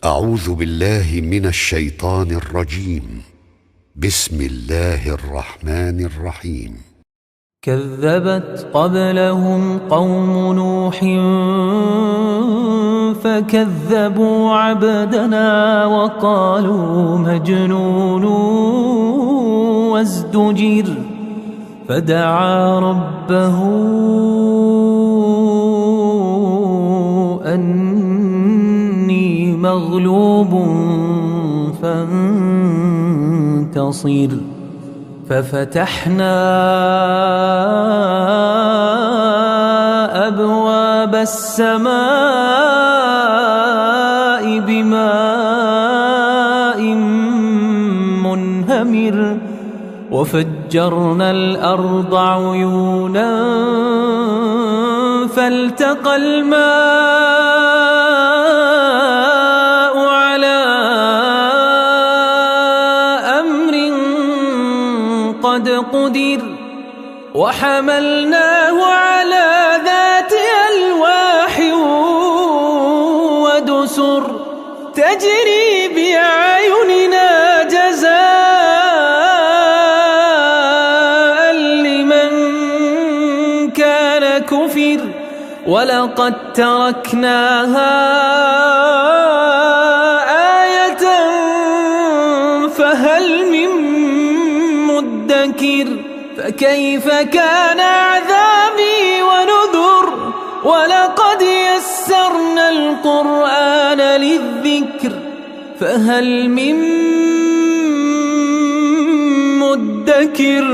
أعوذ بالله من الشيطان الرجيم. بسم الله الرحمن الرحيم. كذبت قبلهم قوم نوح فكذبوا عبدنا وقالوا مجنون وازدجر فدعا ربه أني مغلوب فانتصر ففتحنا أبواب السماء بماء منهمر وفجرنا الأرض عيونا فالتقى الماء على أمر قد قدر وحملناه على ذات ألواح ودسر تجري بأعيننا جزاء لمن كان كفر ولقد تركناها آية فهل من مدكر فكيف كان عذابي ونذر ولقد يسرنا القرآن للذكر فهل من مدكر